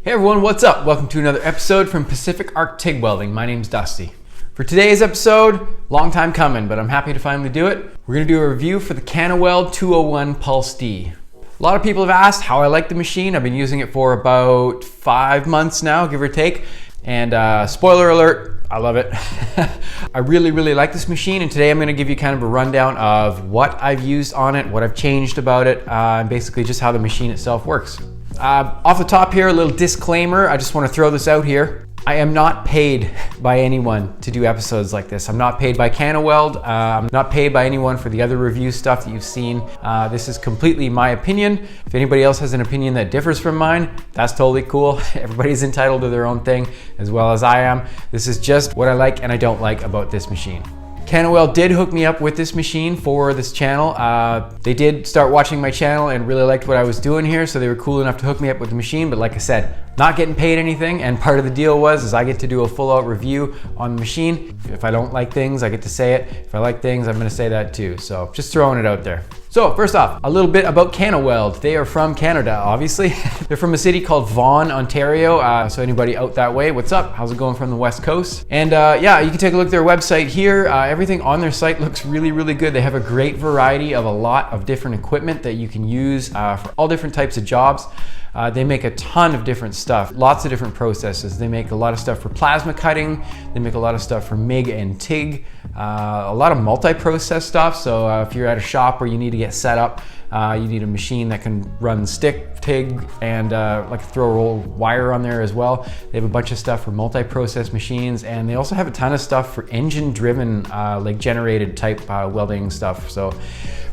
Hey everyone, what's up? Welcome to another episode from Pacific Arc Tig Welding. My name's Dusty. For today's episode, long time coming, but I'm happy to finally do it. We're gonna do a review for the CanaWeld 201 Pulse D. A lot of people have asked how I like the machine. I've been using it for about 5 months now, give or take. And spoiler alert, I love it. I really like this machine, and today I'm gonna give you kind of a rundown of what I've used on it, what I've changed about it, and basically just how the machine itself works. Off the top here, a little disclaimer. I just want to throw this out here. I am not paid by anyone to do episodes like this. I'm not paid by CanaWeld. I'm not paid by anyone for the other review stuff that you've seen. This is completely my opinion. If anybody else has an opinion that differs from mine, that's totally cool. Everybody's entitled to their own thing, as well as I am. This is just what I like and I don't like about this machine. CanaWeld did hook me up with this machine for this channel. They did start watching my channel and really liked what I was doing here, so they were cool enough to hook me up with the machine. But like I said, not getting paid anything, and part of the deal is I get to do a full-out review on the machine. If I don't like things, I get to say it. If I like things, I'm gonna say that too. So just throwing it out there. So first off, a little bit about CanaWeld. They are from Canada, obviously. They're from a city called Vaughn, Ontario. So anybody out that way, what's up? How's it going from the West Coast? And yeah, you can take a look at their website here. Everything on their site looks really good. They have a great variety of a lot of different equipment that you can use for all different types of jobs. They make a ton of different stuff, lots of different processes. They make a lot of stuff for plasma cutting. They make a lot of stuff for MIG and TIG, a lot of multi-process stuff. So if you're at a shop where you need to get set up, you need a machine that can run stick, TIG, and like throw a roll of wire on there as well. They have a bunch of stuff for multi-process machines, and they also have a ton of stuff for engine-driven, like generated type welding stuff. So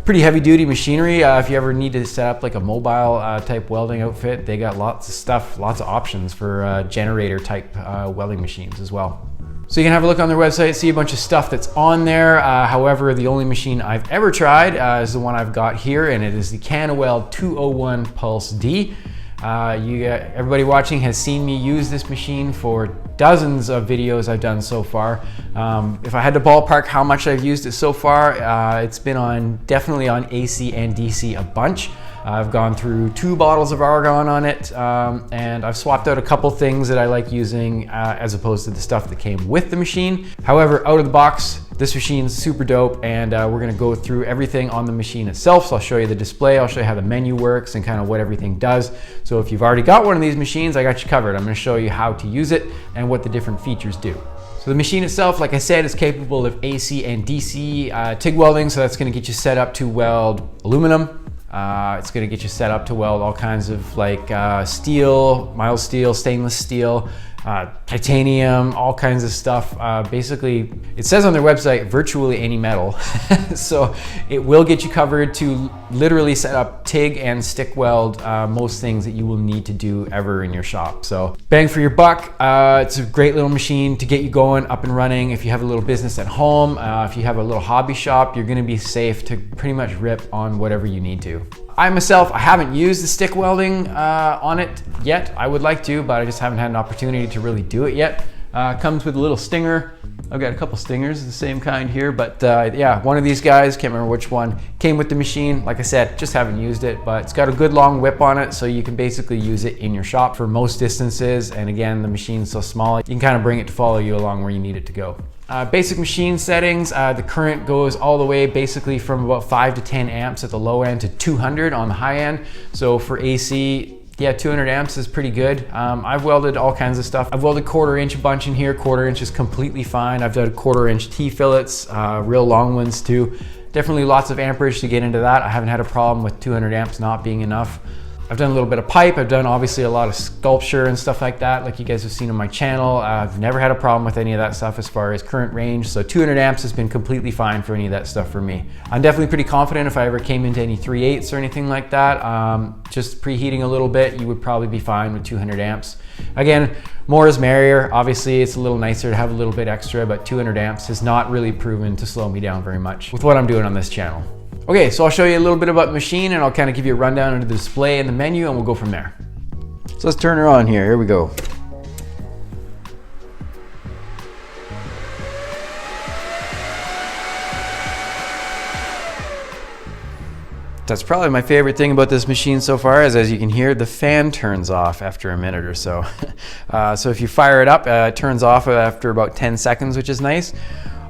pretty heavy duty machinery. If you ever need to set up like a mobile type welding outfit, they got lots of stuff, lots of options for generator type welding machines as well. So you can have a look on their website, see a bunch of stuff that's on there. However, the only machine I've ever tried is the one I've got here, and it is the CanaWeld 201 Pulse D. Everybody watching has seen me use this machine for dozens of videos I've done so far. If I had to ballpark how much I've used it so far, it's been definitely on AC and DC a bunch. I've gone through 2 bottles of argon on it, and I've swapped out a couple things that I like using as opposed to the stuff that came with the machine. However, out of the box, this machine's super dope, and we're gonna go through everything on the machine itself. So I'll show you the display, I'll show you how the menu works and kind of what everything does. So if you've already got one of these machines, I got you covered. I'm gonna show you how to use it and what the different features do. So the machine itself, like I said, is capable of AC and DC TIG welding, so that's gonna get you set up to weld aluminum. It's gonna get you set up to weld all kinds of like steel, mild steel, stainless steel, titanium, all kinds of stuff. Basically, it says on their website, virtually any metal. So it will get you covered to literally set up TIG and stick weld most things that you will need to do ever in your shop. So bang for your buck. It's a great little machine to get you going, up and running. If you have a little business at home, if you have a little hobby shop, you're gonna be safe to pretty much rip on whatever you need to. I myself, I haven't used the stick welding on it yet. I would like to, but I just haven't had an opportunity to really do it yet. Comes with a little stinger. I've got a couple stingers, the same kind here, but yeah, one of these guys, can't remember which one, came with the machine. Like I said, just haven't used it, but it's got a good long whip on it, so you can basically use it in your shop for most distances. And again, the machine's so small, you can kind of bring it to follow you along where you need it to go. Basic machine settings, the current goes all the way basically from about 5 to 10 amps at the low end to 200 on the high end. So for AC, yeah, 200 amps is pretty good. I've welded all kinds of stuff. I've welded 1/4 inch a bunch in here. 1/4 inch is completely fine. I've done 1/4 inch T-fillets, real long ones too. Definitely lots of amperage to get into that. I haven't had a problem with 200 amps not being enough. I've done a little bit of pipe. I've done obviously a lot of sculpture and stuff like that, like you guys have seen on my channel. I've never had a problem with any of that stuff as far as current range. So 200 amps has been completely fine for any of that stuff for me. I'm definitely pretty confident if I ever came into any 3/8 or anything like that, just preheating a little bit, you would probably be fine with 200 amps. Again, more is merrier. Obviously, it's a little nicer to have a little bit extra, but 200 amps has not really proven to slow me down very much with what I'm doing on this channel. Okay, so I'll show you a little bit about the machine, and I'll kind of give you a rundown into the display and the menu, and we'll go from there. So let's turn her on here. Here we go. That's probably my favorite thing about this machine so far is, as you can hear, the fan turns off after a minute or so. So if you fire it up, it turns off after about 10 seconds, which is nice.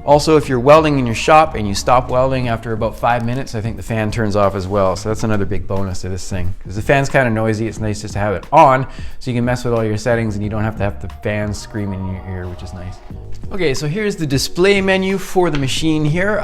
Also, if you're welding in your shop and you stop welding after about 5 minutes, I think the fan turns off as well. So that's another big bonus to this thing. Because the fan's kind of noisy, it's nice just to have it on so you can mess with all your settings and you don't have to have the fan screaming in your ear, which is nice. Okay, so here's the display menu for the machine here.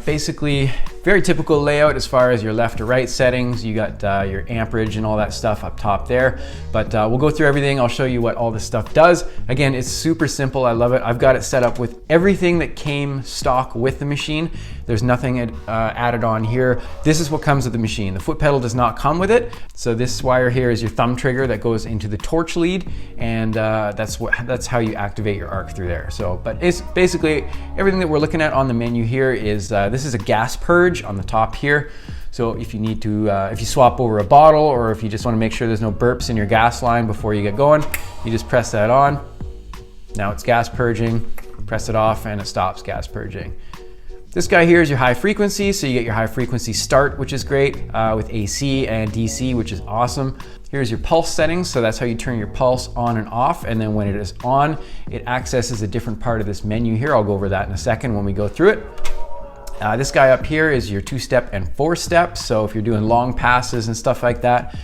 Basically, very typical layout as far as your left or right settings. You got your amperage and all that stuff up top there. But we'll go through everything. I'll show you what all this stuff does. Again, it's super simple. I love it. I've got it set up with everything that came stock with the machine. There's nothing added on here. This is what comes with the machine. The foot pedal does not come with it. So this wire here is your thumb trigger that goes into the torch lead, and that's how you activate your arc through there. So, but it's basically everything that we're looking at on the menu here is this is a gas purge on the top here. So if you need to, if you swap over a bottle, or if you just want to make sure there's no burps in your gas line before you get going, you just press that on. Now it's gas purging. Press it off and it stops gas purging. This guy here is your high frequency, so you get your high frequency start, which is great, with AC and DC, which is awesome. Here's your pulse settings, so that's how you turn your pulse on and off, and then when it is on, it accesses a different part of this menu here. I'll go over that in a second when we go through it. This guy up here is your 2-step and 4-step, so if you're doing long passes and stuff like that,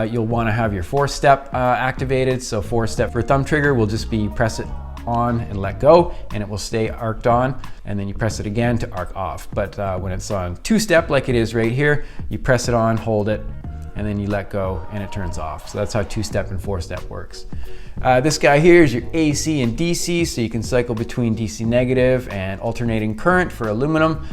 you'll want to have your 4-step activated. So 4-step for thumb trigger will just be press it on and let go, and it will stay arced on, and then you press it again to arc off. But when it's on 2-step, like it is right here, you press it on, hold it, and then you let go and it turns off. So that's how 2-step and 4-step works. This guy here is your AC and DC, so you can cycle between DC negative and alternating current for aluminum.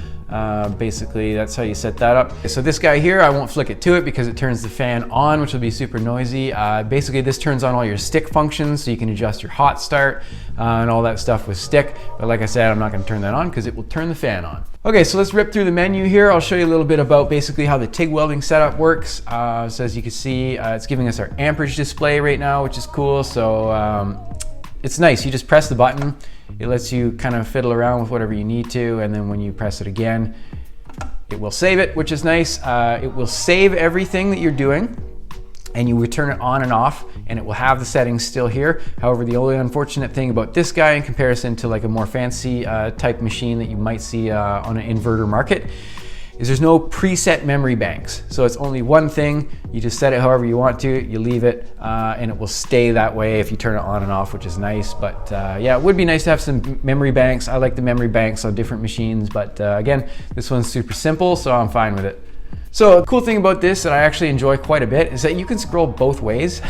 Basically, that's how you set that up. So this guy here, I won't flick it to it because it turns the fan on, which will be super noisy. Basically, this turns on all your stick functions, so you can adjust your hot start and all that stuff with stick. But like I said, I'm not going to turn that on because it will turn the fan on. Okay, so let's rip through the menu here. I'll show you a little bit about basically how the TIG welding setup works. So as you can see, it's giving us our amperage display right now, which is cool. So it's nice. You just press the button. It lets you kind of fiddle around with whatever you need to, and then when you press it again, it will save it, which is nice. It will save everything that you're doing, and you would turn it on and off, and it will have the settings still here. However, the only unfortunate thing about this guy in comparison to like a more fancy type machine that you might see on an inverter market is there's no preset memory banks. So it's only one thing. You just set it however you want to, you leave it, and it will stay that way if you turn it on and off, which is nice. But yeah, it would be nice to have some memory banks. I like the memory banks on different machines, but again, this one's super simple, so I'm fine with it. So a cool thing about this that I actually enjoy quite a bit is that you can scroll both ways.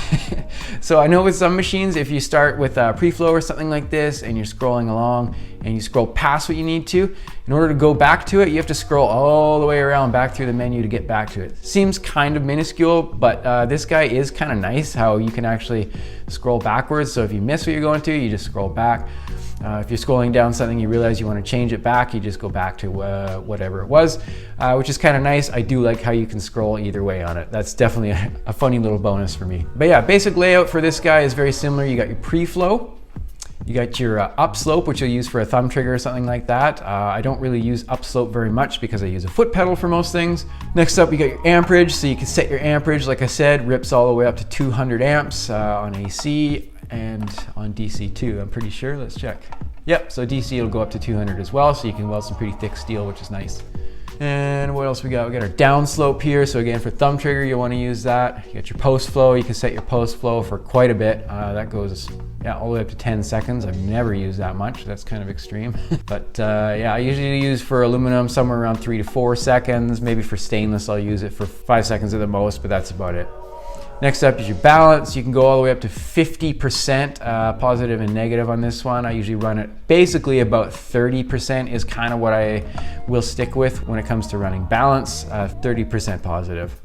So I know with some machines, if you start with a pre-flow or something like this and you're scrolling along and you scroll past what you need to, in order to go back to it, you have to scroll all the way around back through the menu to get back to it. Seems kind of minuscule, but this guy is kind of nice how you can actually scroll backwards. So if you miss what you're going to, you just scroll back. If you're scrolling down something, you realize you want to change it back, you just go back to whatever it was, which is kind of nice. I do like how you can scroll either way on it. That's definitely a funny little bonus for me. But yeah, basic layout for this guy is very similar. You got your pre-flow, you got your upslope, which you'll use for a thumb trigger or something like that. I don't really use upslope very much because I use a foot pedal for most things. Next up, you got your amperage, so you can set your amperage, like I said, rips all the way up to 200 amps on AC. And on DC too, I'm pretty sure. Let's check. Yep, so DC will go up to 200 as well, so you can weld some pretty thick steel, which is nice. And what else we got? We got our down slope here. So again, for thumb trigger, you want to use that. You got your post flow. You can set your post flow for quite a bit. That goes all the way up to 10 seconds. I've never used that much. That's kind of extreme. But yeah, I usually use for aluminum somewhere around 3 to 4 seconds. Maybe for stainless, I'll use it for 5 seconds at the most, but that's about it. Next up is your balance. You can go all the way up to 50% positive and negative on this one. I usually run it basically about 30% is kind of what I will stick with when it comes to running balance, 30% positive.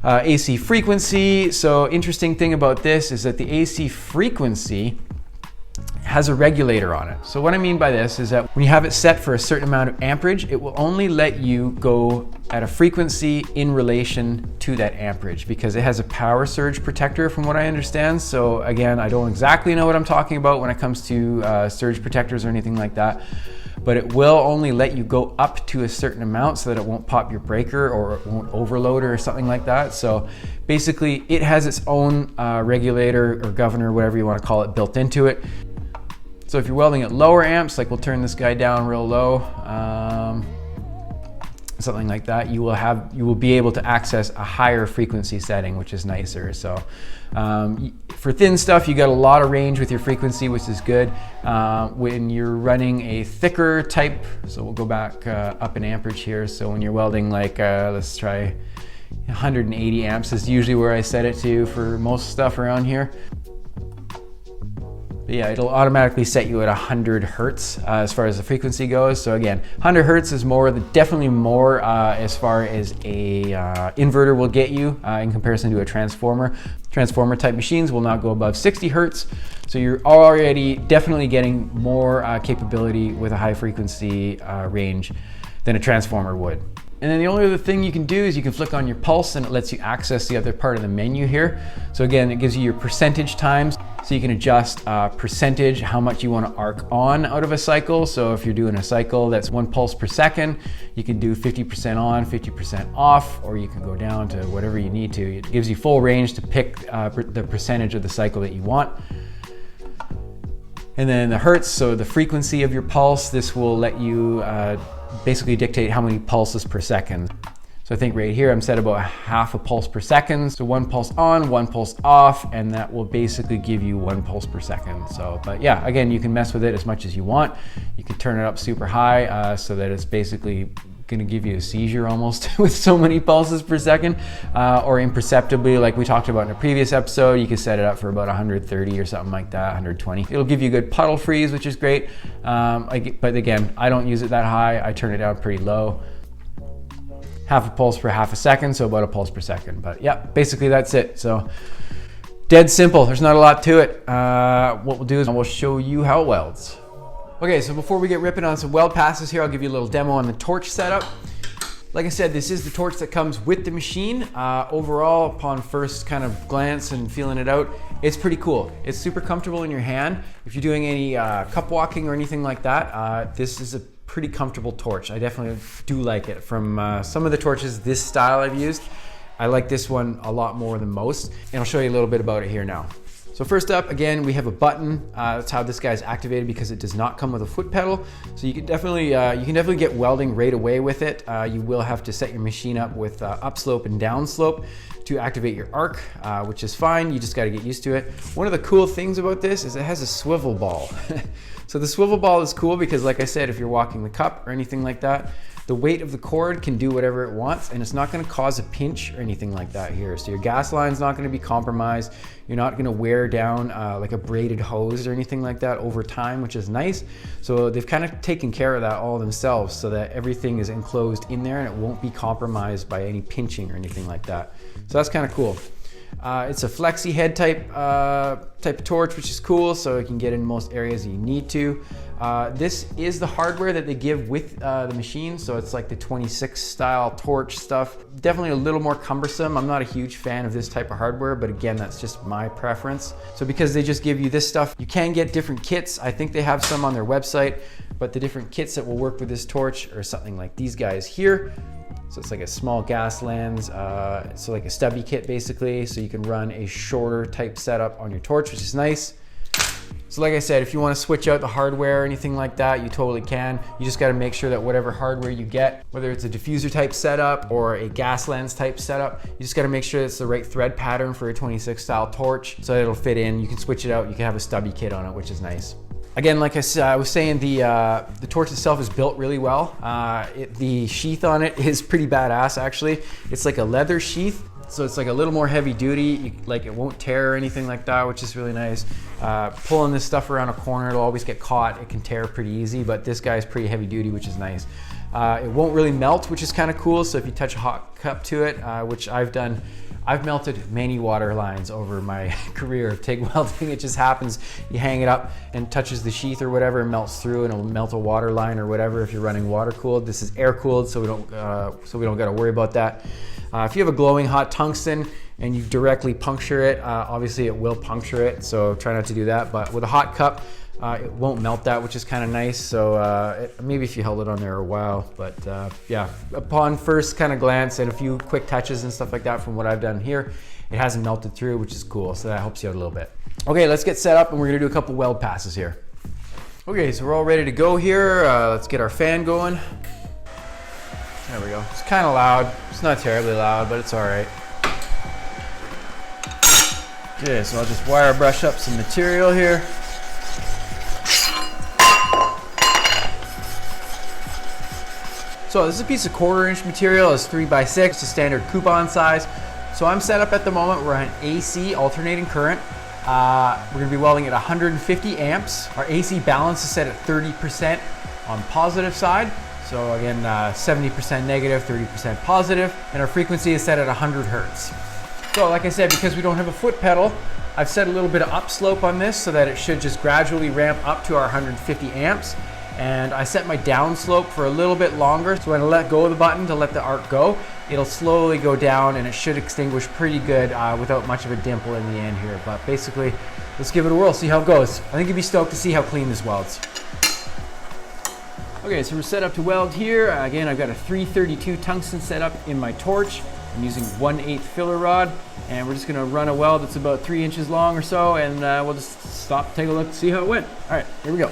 AC frequency. So interesting thing about this is that the AC frequency has a regulator on it. So what I mean by this is that when you have it set for a certain amount of amperage, it will only let you go at a frequency in relation to that amperage because it has a power surge protector from what I understand. So again, I don't exactly know what I'm talking about when it comes to surge protectors or anything like that. but it will only let you go up to a certain amount so that it won't pop your breaker or it won't overload or something like that. So basically it has its own regulator or governor, whatever you want to call it, built into it. So if you're welding at lower amps, like we'll turn this guy down real low, something like that, you will be able to access a higher frequency setting, which is nicer. So for thin stuff, you got a lot of range with your frequency, which is good. When you're running a thicker type, so we'll go back up in amperage here. So when you're welding like, let's try 180 amps is usually where I set it to for most stuff around here. Yeah, it'll automatically set you at 100 hertz as far as the frequency goes. So again, 100 hertz is definitely more as far as a inverter will get you in comparison to a transformer. Transformer type machines will not go above 60 hertz. So you're already definitely getting more capability with a high frequency range than a transformer would. And then the only other thing you can do is you can flick on your pulse and it lets you access the other part of the menu here. So again, it gives you your percentage times. So you can adjust percentage, how much you want to arc on out of a cycle. So if you're doing a cycle that's 1 pulse per second, you can do 50% on, 50% off, or you can go down to whatever you need to. It gives you full range to pick the percentage of the cycle that you want. And then the hertz, so the frequency of your pulse, this will let you basically dictate how many pulses per second. So I think right here I'm set about half a pulse per second. So 1 pulse on, 1 pulse off, and that will basically give you 1 pulse per second. So, but yeah, again, you can mess with it as much as you want. You can turn it up super high so that it's basically gonna give you a seizure almost with so many pulses per second, or imperceptibly, like we talked about in a previous episode, you can set it up for about 130 or something like that, 120. It'll give you a good puddle freeze, which is great. But again, I don't use it that high. I turn it down pretty low. Half a pulse per half a second, so about a pulse per second. But yeah, basically that's it. So dead simple, there's not a lot to it. What we'll do is we'll show you how it welds. Okay, so before we get ripping on some weld passes here, I'll give you a little demo on the torch setup. Like I said, this is the torch that comes with the machine. Overall, upon first kind of glance and feeling it out, it's pretty cool. It's super comfortable in your hand. If you're doing any cup walking or anything like that, this is a pretty comfortable torch. I definitely do like it. From some of the torches this style I've used, I like this one a lot more than most. And I'll show you a little bit about it here now. So first up, again, we have a button. That's how this guy's activated because it does not come with a foot pedal. So you can definitely get welding right away with it. You will have to set your machine up with upslope and downslope to activate your arc, which is fine. You just got to get used to it. One of the cool things about this is it has a swivel ball. So the swivel ball is cool because, like I said, if you're walking the cup or anything like that, the weight of the cord can do whatever it wants and it's not going to cause a pinch or anything like that here. So your gas line's not going to be compromised. You're not going to wear down like a braided hose or anything like that over time, which is nice. So they've kind of taken care of that all themselves so that everything is enclosed in there and it won't be compromised by any pinching or anything like that. So that's kind of cool. It's a flexi head type of torch, which is cool, so it can get in most areas you need to. This is the hardware that they give with the machine, so it's like the 26 style torch stuff. Definitely a little more cumbersome. I'm not a huge fan of this type of hardware, but again, that's just my preference. So because they just give you this stuff, you can get different kits. I think they have some on their website, but the different kits that will work with this torch are something like these guys here. So it's like a small gas lens, so like a stubby kit basically, so you can run a shorter type setup on your torch, which is nice. So like I said, if you want to switch out the hardware or anything like that, you totally can. You just got to make sure that whatever hardware you get, whether it's a diffuser type setup or a gas lens type setup, you just got to make sure it's the right thread pattern for a 26 style torch so that it'll fit in. You can switch it out, you can have a stubby kit on it, which is nice. Again, like I was saying, the torch itself is built really well. The sheath on it is pretty badass actually. It's like a leather sheath, so it's like a little more heavy duty. Like it won't tear or anything like that, which is really nice. Pulling this stuff around a corner, it'll always get caught. It can tear pretty easy, but this guy's pretty heavy duty, which is nice. It won't really melt, which is kind of cool. So if you touch a hot cup to it, which I've done, I've melted many water lines over my career of TIG welding. It just happens. You hang it up and touches the sheath or whatever, and melts through, and it'll melt a water line or whatever if you're running water cooled. This is air cooled, so we don't got to worry about that. If you have a glowing hot tungsten, and you directly puncture it, obviously it will puncture it, so try not to do that. But with a hot cup, it won't melt that, which is kind of nice. So maybe if you held it on there a while, but yeah, upon first kind of glance and a few quick touches and stuff like that from what I've done here, it hasn't melted through, which is cool. So that helps you out a little bit. Okay, let's get set up and we're gonna do a couple weld passes here. Okay, so we're all ready to go here. Let's get our fan going. There we go. It's kind of loud. It's not terribly loud, but it's all right. Okay, so I'll just wire brush up some material here. So this is a piece of 1/4 inch material. It's 3x6, it's a standard coupon size. So I'm set up at the moment, we're on AC alternating current. We're gonna be welding at 150 amps. Our AC balance is set at 30% on positive side. So again, 70% negative, 30% positive, and our frequency is set at 100 hertz. So like I said, because we don't have a foot pedal, I've set a little bit of upslope on this so that it should just gradually ramp up to our 150 amps. And I set my downslope for a little bit longer. So when I let go of the button to let the arc go, it'll slowly go down and it should extinguish pretty good without much of a dimple in the end here. But basically, let's give it a whirl, see how it goes. I think you'd be stoked to see how clean this welds. Okay, so we're set up to weld here. Again, I've got a 332 tungsten set up in my torch. I'm using 1/8 filler rod, and we're just gonna run a weld that's about 3 inches long or so, and we'll just stop, take a look, see how it went. All right, here we go.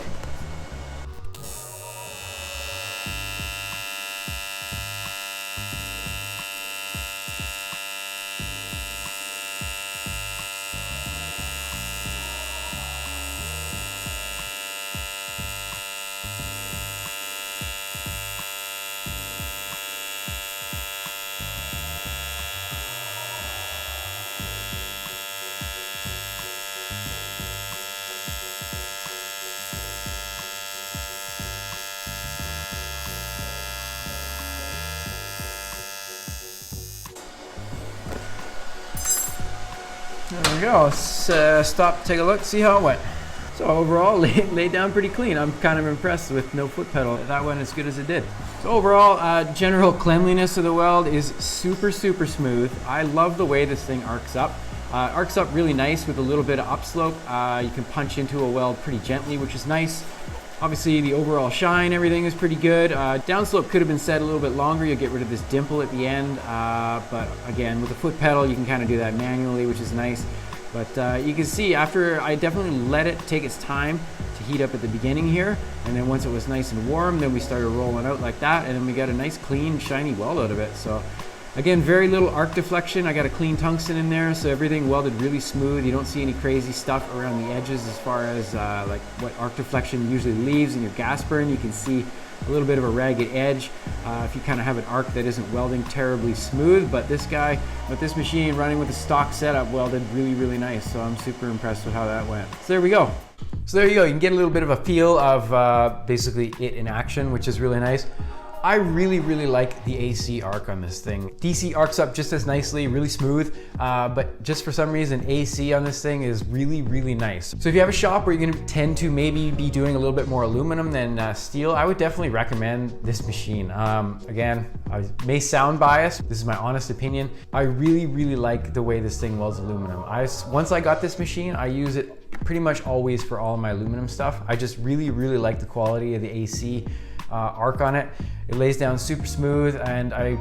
There we go. Let's stop, take a look, see how it went. So overall, laid down pretty clean. I'm kind of impressed with no foot pedal. That went as good as it did. So overall, general cleanliness of the weld is super, super smooth. I love the way this thing arcs up. Arcs up really nice with a little bit of upslope. You can punch into a weld pretty gently, which is nice. Obviously, the overall shine, everything is pretty good. Downslope could have been set a little bit longer. You'll get rid of this dimple at the end. But again, with the foot pedal, you can kind of do that manually, which is nice. But you can see after I definitely let it take its time to heat up at the beginning here. And then once it was nice and warm, then we started rolling out like that. And then we got a nice, clean, shiny weld out of it. So again, very little arc deflection. I got a clean tungsten in there, so everything welded really smooth. You don't see any crazy stuff around the edges as far as like what arc deflection usually leaves in your gas burn. You can see a little bit of a ragged edge if you kind of have an arc that isn't welding terribly smooth. But this guy, with this machine running with a stock setup, welded really, really nice. So I'm super impressed with how that went. So there we go. So there you go. You can get a little bit of a feel of basically it in action, which is really nice. I really, really like the AC arc on this thing. DC arcs up just as nicely, really smooth, but just for some reason, AC on this thing is really, really nice. So if you have a shop where you're gonna tend to maybe be doing a little bit more aluminum than steel, I would definitely recommend this machine. Again, I may sound biased, this is my honest opinion. I really, really like the way this thing welds aluminum. Once I got this machine, I use it pretty much always for all of my aluminum stuff. I just really, really like the quality of the AC arc on it. It lays down super smooth, and I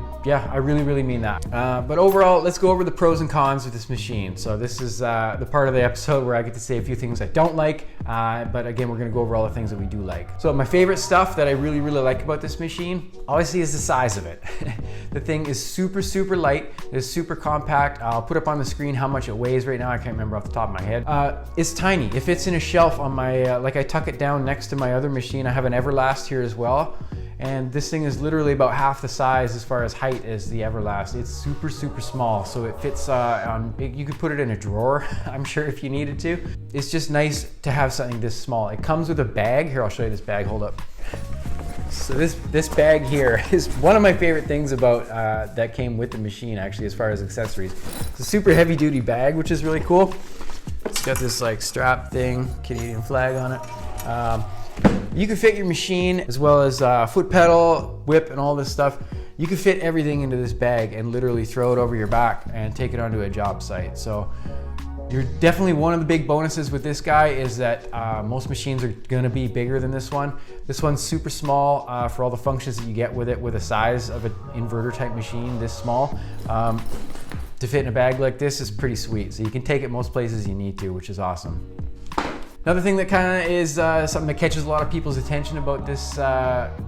really, really mean that. But overall, let's go over the pros and cons of this machine. So this is the part of the episode where I get to say a few things I don't like, but again, we're gonna go over all the things that we do like. So my favorite stuff that I really, really like about this machine, obviously, is the size of it. The thing is super, super light. It's super compact. I'll put up on the screen how much it weighs right now. I can't remember off the top of my head. It's tiny. It fits in a shelf on my, like I tuck it down next to my other machine. I have an Everlast here as well. And this thing is literally about half the size as far as height as the Everlast. It's super, super small, so it fits you could put it in a drawer, I'm sure, if you needed to. It's just nice to have something this small. It comes with a bag. Here, I'll show you this bag, hold up. So this bag here is one of my favorite things about that came with the machine, actually, as far as accessories. It's a super heavy duty bag, which is really cool. It's got this like strap thing, Canadian flag on it. You can fit your machine as well as foot pedal, whip, and all this stuff You can fit everything into this bag and literally throw it over your back and take it onto a job site. So you're definitely, one of the big bonuses with this guy is that most machines are gonna be bigger than this one. This one's super small for all the functions that you get with it, with a size of an inverter type machine this small. To fit in a bag like this is pretty sweet. So you can take it most places you need to, which is awesome. Another thing that kind of is something that catches a lot of people's attention about this,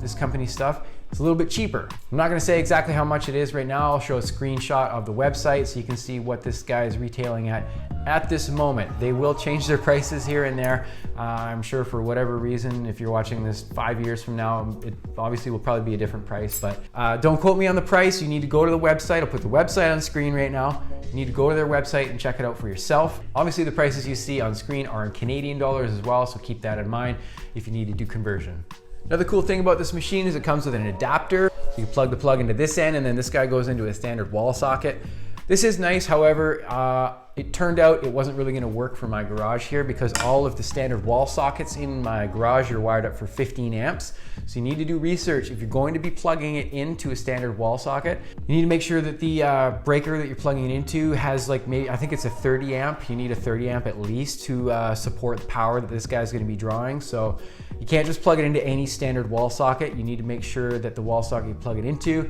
this company stuff, it's a little bit cheaper. I'm not gonna say exactly how much it is right now. I'll show a screenshot of the website so you can see what this guy is retailing at this moment. They will change their prices here and there. I'm sure for whatever reason, if you're watching this 5 years from now, it obviously will probably be a different price, but don't quote me on the price. You need to go to the website. I'll put the website on the screen right now. You need to go to their website and check it out for yourself. Obviously the prices you see on screen are in Canadian dollars as well, so keep that in mind if you need to do conversion. Another cool thing about this machine is it comes with an adapter. So you plug the plug into this end, and then this guy goes into a standard wall socket. This is nice, however, it turned out it wasn't really gonna work for my garage here because all of the standard wall sockets in my garage are wired up for 15 amps. So you need to do research. If you're going to be plugging it into a standard wall socket, you need to make sure that the breaker that you're plugging it into has like, maybe, I think it's a 30 amp. You need a 30 amp at least to support the power that this guy's gonna be drawing. So you can't just plug it into any standard wall socket. You need to make sure that the wall socket you plug it into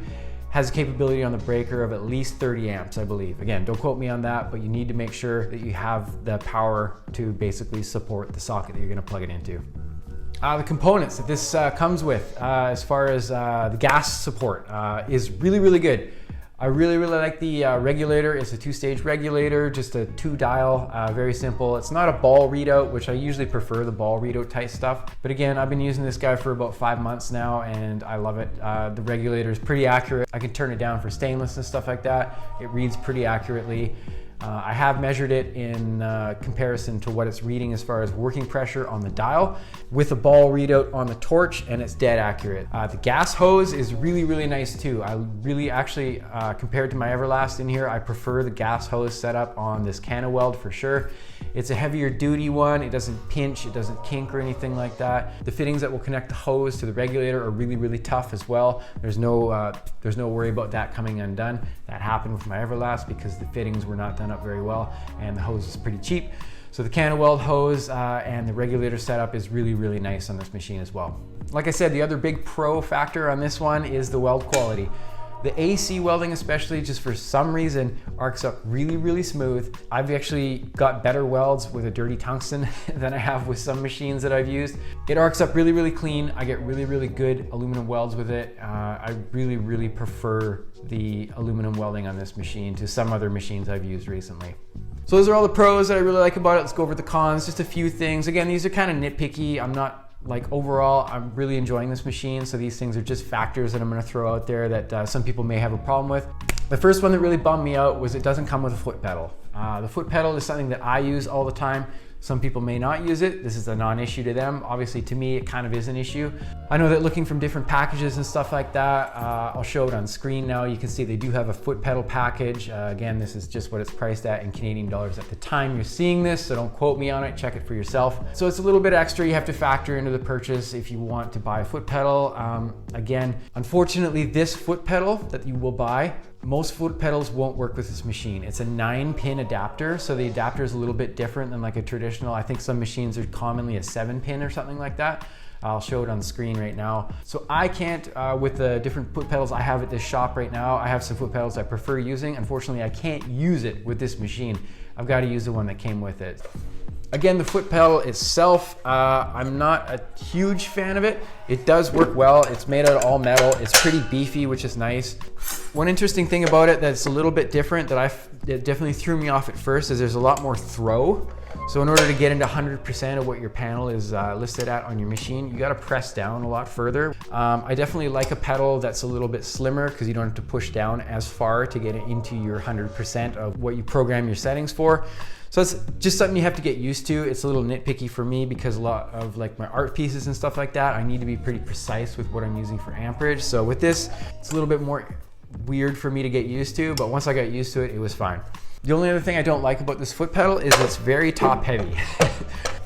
has a capability on the breaker of at least 30 amps, I believe. Again, don't quote me on that, but you need to make sure that you have the power to basically support the socket that you're gonna plug it into. The components that this comes with, as far as the gas support, is really, really good. I really like the regulator. It's a 2-stage regulator, just a 2-dial, very simple. It's not a ball readout, which I usually prefer the ball readout type stuff. But again, I've been using this guy for about 5 months now and I love it. The regulator is pretty accurate. I can turn it down for stainless and stuff like that. It reads pretty accurately. I have measured it in comparison to what it's reading as far as working pressure on the dial with a ball readout on the torch, and it's dead accurate. The gas hose is really nice too. I really actually, compared to my Everlast in here, I prefer the gas hose setup on this CanaWeld for sure. It's a heavier duty one. It doesn't pinch, it doesn't kink or anything like that. The fittings that will connect the hose to the regulator are really tough as well. There's no worry about that coming undone. That happened with my Everlast because the fittings were not done up very well and the hose is pretty cheap. So the CanaWeld hose and the regulator setup is really nice on this machine as well. Like I said, the other big pro factor on this one is the weld quality. The AC welding especially, just for some reason, arcs up really smooth. I've actually got better welds with a dirty tungsten than I have with some machines that I've used. It arcs up really clean. I get really good aluminum welds with it. I really prefer the aluminum welding on this machine to some other machines I've used recently. So those are all the pros that I really like about it. Let's go over the cons, just a few things. Again, these are kind of nitpicky. I'm not, like, overall, I'm really enjoying this machine. So these things are just factors that I'm gonna throw out there that some people may have a problem with. The first one that really bummed me out was it doesn't come with a foot pedal. The foot pedal is something that I use all the time. Some people may not use it. This is a non-issue to them. Obviously to me, it kind of is an issue. I know that looking from different packages and stuff like that, I'll show it on screen now. You can see they do have a foot pedal package. Again, this is just what it's priced at in Canadian dollars at the time you're seeing this, so don't quote me on it, check it for yourself. So it's a little bit extra you have to factor into the purchase if you want to buy a foot pedal. Again, unfortunately, this foot pedal that you will buy, most foot pedals won't work with this machine. It's a 9-pin adapter, so the adapter is a little bit different than like a traditional, I think some machines are commonly a 7-pin or something like that. I'll show it on the screen right now. So I can't, with the different foot pedals I have at this shop right now, I have some foot pedals I prefer using. Unfortunately, I can't use it with this machine. I've got to use the one that came with it. Again, the foot pedal itself, I'm not a huge fan of it. It does work well. It's made out of all metal. It's pretty beefy, which is nice. One interesting thing about it that's a little bit different that definitely threw me off at first is there's a lot more throw. So in order to get into 100% of what your panel is listed at on your machine, you got to press down a lot further. I definitely like a pedal that's a little bit slimmer because you don't have to push down as far to get it into your 100% of what you program your settings for. So it's just something you have to get used to. It's a little nitpicky for me because a lot of like my art pieces and stuff like that, I need to be pretty precise with what I'm using for amperage. So with this, it's a little bit more weird for me to get used to, but once I got used to it, it was fine. The only other thing I don't like about this foot pedal is it's very top heavy.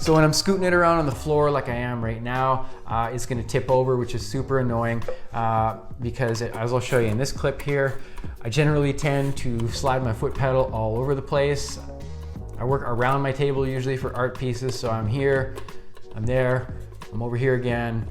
So when I'm scooting it around on the floor like I am right now, it's gonna tip over, which is super annoying because as I'll show you in this clip here, I generally tend to slide my foot pedal all over the place. I work around my table usually for art pieces, so I'm here, I'm there, I'm over here again.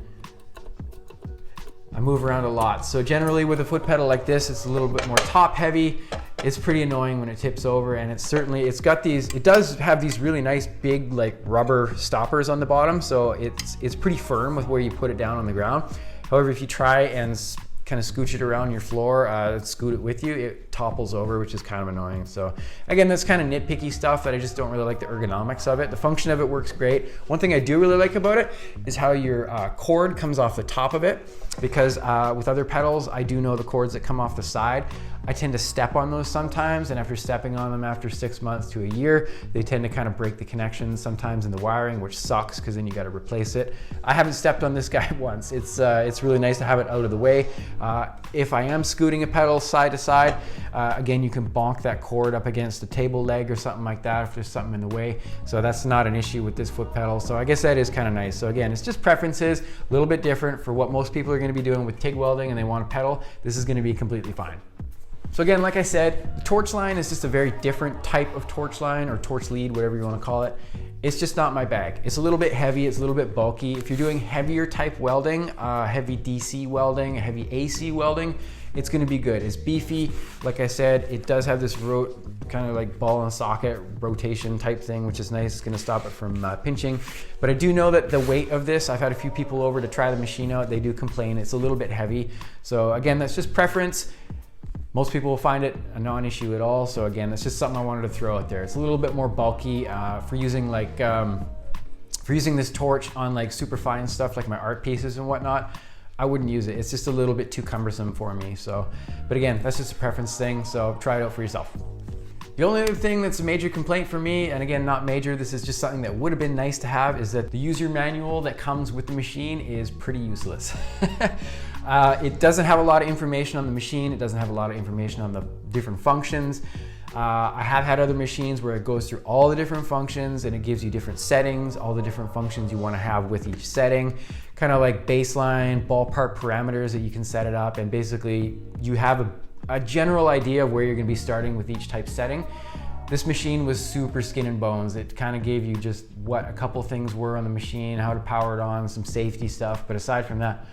I move around a lot. So generally with a foot pedal like this, it's a little bit more top heavy. It's pretty annoying when it tips over, and it does have these really nice big like rubber stoppers on the bottom, so it's pretty firm with where you put it down on the ground. However, if you try and kind of scooch it around your floor, scoot it with you, it topples over, which is kind of annoying. So again, that's kind of nitpicky stuff that I just don't really like the ergonomics of it. The function of it works great. One thing I do really like about it is how your cord comes off the top of it, because with other pedals, I do know the cords that come off the side. I tend to step on those sometimes, and after stepping on them after 6 months to a year, they tend to kind of break the connections sometimes in the wiring, which sucks because then you got to replace it. I haven't stepped on this guy once. It's really nice to have it out of the way. If I am scooting a pedal side to side, again, you can bonk that cord up against a table leg or something like that if there's something in the way. So that's not an issue with this foot pedal. So I guess that is kind of nice. So again, it's just preferences, a little bit different for what most people are going to be doing with TIG welding and they want a pedal. This is going to be completely fine. So again, like I said, the torch line is just a very different type of torch line or torch lead, whatever you want to call it. It's just not my bag. It's a little bit heavy, it's a little bit bulky. If you're doing heavier type welding, heavy DC welding, heavy AC welding, it's gonna be good. It's beefy. Like I said, it does have this kind of like ball and socket rotation type thing, which is nice. It's gonna stop it from pinching. But I do know that the weight of this, I've had a few people over to try the machine out. They do complain it's a little bit heavy. So again, that's just preference. Most people will find it a non-issue at all. So again, that's just something I wanted to throw out there. It's a little bit more bulky for using this torch on like super fine stuff like my art pieces and whatnot. I wouldn't use it. It's just a little bit too cumbersome for me. So, but again, that's just a preference thing. So try it out for yourself. The only other thing that's a major complaint for me, and again, not major, this is just something that would have been nice to have, is that the user manual that comes with the machine is pretty useless. It doesn't have a lot of information on the machine. It doesn't have a lot of information on the different functions. I have had other machines where it goes through all the different functions and it gives you different settings, all the different functions you want to have with each setting, kind of like baseline, ballpark parameters that you can set it up, and basically you have a general idea of where you're going to be starting with each type setting. This machine was super skin and bones. It kind of gave you just what a couple things were on the machine, how to power it on, some safety stuff, but aside from that,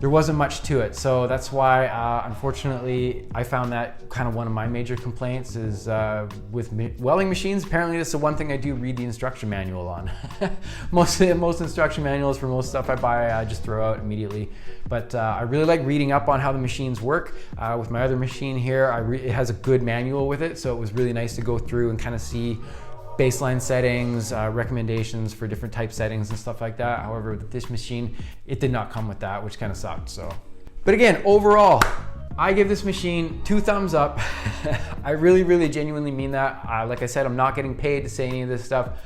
there wasn't much to it. So that's why, unfortunately, I found that kind of one of my major complaints is with welding machines. Apparently that's the one thing I do read the instruction manual on. Most instruction manuals for most stuff I buy, I just throw out immediately. But I really like reading up on how the machines work. With my other machine here, it has a good manual with it. So it was really nice to go through and kind of see baseline settings, recommendations for different type settings and stuff like that. However, with this machine, it did not come with that, which kind of sucked. So, but again, overall, I give this machine 2 thumbs up. I really, really genuinely mean that. Like I said, I'm not getting paid to say any of this stuff.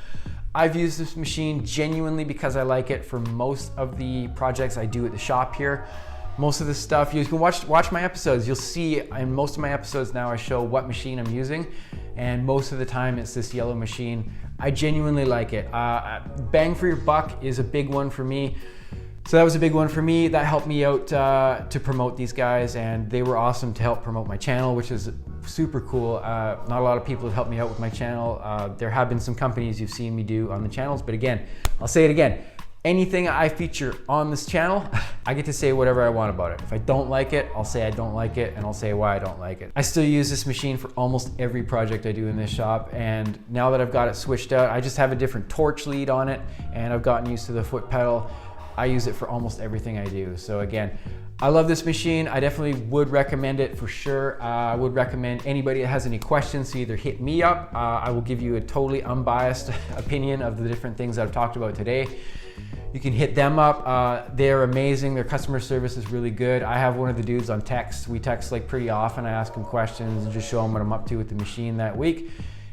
I've used this machine genuinely because I like it for most of the projects I do at the shop here. Most of the stuff, you can watch my episodes. You'll see in most of my episodes now I show what machine I'm using, and most of the time it's this yellow machine. I genuinely like it. Bang for your buck is a big one for me. So that was a big one for me. That helped me out to promote these guys, and they were awesome to help promote my channel, which is super cool. Not a lot of people have helped me out with my channel. There have been some companies you've seen me do on the channels, but again, I'll say it again. Anything I feature on this channel, I get to say whatever I want about it. If I don't like it, I'll say I don't like it, and I'll say why I don't like it. I still use this machine for almost every project I do in this shop, and now that I've got it switched out, I just have a different torch lead on it, and I've gotten used to the foot pedal. I use it for almost everything I do. So again, I love this machine. I definitely would recommend it for sure. I would recommend anybody that has any questions to either hit me up. I will give you a totally unbiased opinion of the different things I've talked about today. You can hit them up. They're amazing. Their customer service is really good. I have one of the dudes on text. We text like pretty often. I ask him questions and just show him what I'm up to with the machine that week.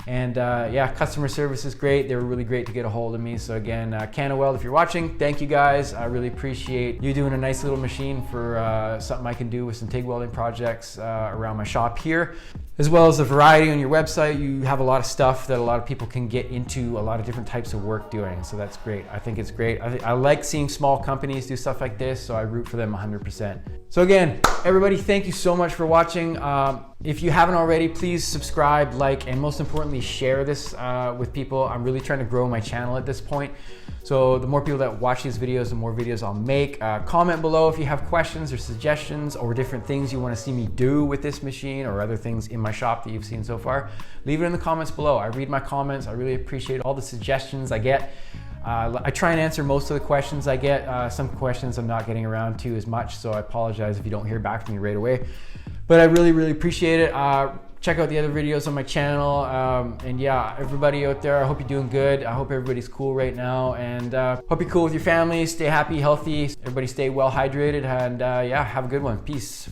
And yeah, customer service is great. They were really great to get a hold of me. So again, CanaWeld, if you're watching, thank you guys. I really appreciate you doing a nice little machine for something I can do with some TIG welding projects around my shop here. As well as the variety on your website, you have a lot of stuff that a lot of people can get into a lot of different types of work doing. So that's great. I think it's great. I like seeing small companies do stuff like this, so I root for them 100%. So again, everybody, thank you so much for watching. If you haven't already, please subscribe, like, and most importantly, share this with people. I'm really trying to grow my channel at this point. So the more people that watch these videos, the more videos I'll make. Comment below if you have questions or suggestions or different things you want to see me do with this machine or other things in my shop that you've seen so far. Leave it in the comments below. I read my comments. I really appreciate all the suggestions I get. I try and answer most of the questions I get. Some questions I'm not getting around to as much, so I apologize if you don't hear back from me right away. But I really, really appreciate it. Check out the other videos on my channel. And yeah, everybody out there, I hope you're doing good. I hope everybody's cool right now. And hope you're cool with your family. Stay happy, healthy. Everybody stay well hydrated. And yeah, have a good one. Peace.